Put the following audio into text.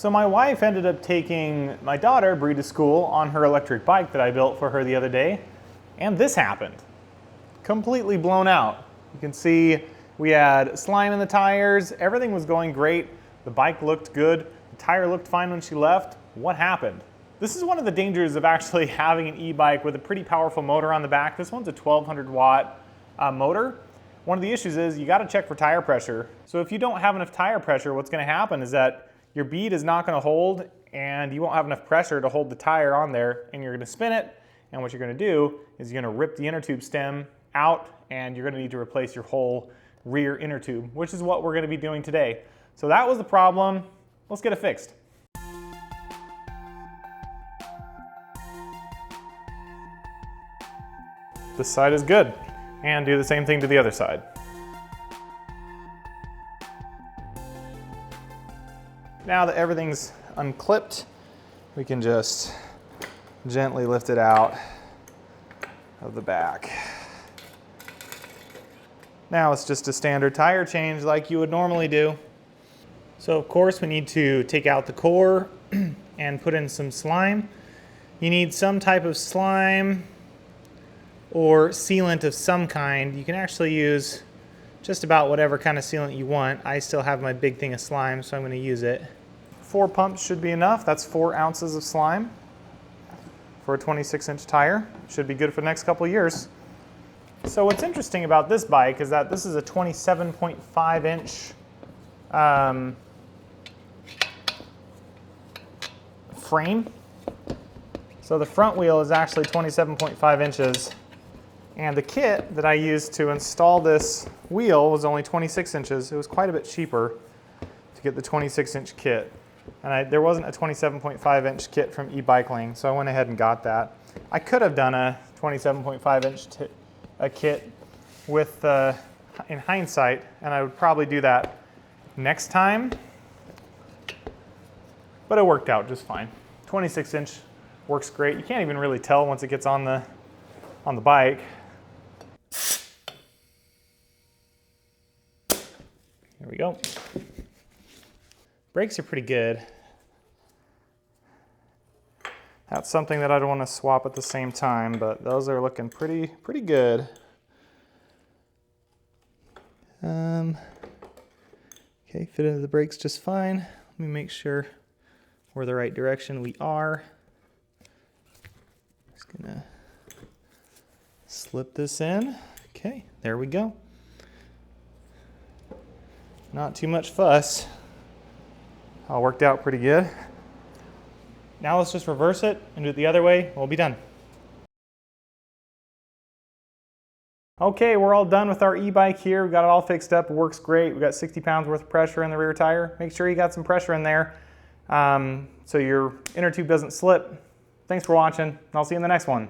So my wife ended up taking my daughter, Bree, to school on her electric bike that I built for her the other day, and this happened. Completely blown out. You can see we had slime in the tires, everything was going great, the bike looked good, the tire looked fine when she left. What happened? This is one of the dangers of actually having an e-bike with a pretty powerful motor on the back. This one's a 1200 watt motor. One of the issues is you gotta check for tire pressure. So if you don't have enough tire pressure, what's gonna happen is that your bead is not gonna hold and you won't have enough pressure to hold the tire on there, and you're gonna spin it, and what you're gonna do is you're gonna rip the inner tube stem out and you're gonna need to replace your whole rear inner tube, which is what we're gonna be doing today. So that was the problem. Let's get it fixed. This side is good, and do the same thing to the other side. Now that everything's unclipped, we can just gently lift it out of the back. Now it's just a standard tire change like you would normally do. So of course we need to take out the core and put in some slime. You need some type of slime or sealant of some kind. You can actually use just about whatever kind of sealant you want. I still have my big thing of slime, so I'm going to use it. 4 pumps should be enough. That's 4 ounces of slime for a 26-inch tire. Should be good for the next couple of years. So what's interesting about this bike is that this is a 27.5-inch frame. So the front wheel is actually 27.5 inches. And the kit that I used to install this wheel was only 26 inches. It was quite a bit cheaper to get the 26-inch kit. And there wasn't a 27.5-inch kit from eBikeling, so I went ahead and got that. I could have done a 27.5-inch kit with, in hindsight, and I would probably do that next time. But it worked out just fine. 26-inch works great. You can't even really tell once it gets on the bike. There we go. Brakes are pretty good. That's something that I don't want to swap at the same time, but those are looking pretty good. Okay, fit into the brakes just fine. Let me make sure we're the right direction. We are. Just gonna slip this in. Okay, there we go. Not too much fuss. All worked out pretty good. Now let's just reverse it and do it the other way. We'll be done. Okay, we're all done with our e-bike here. We got it all fixed up. It works great. We got 60 pounds worth of pressure in the rear tire. Make sure you got some pressure in there so your inner tube doesn't slip. Thanks for watching. I'll see you in the next one.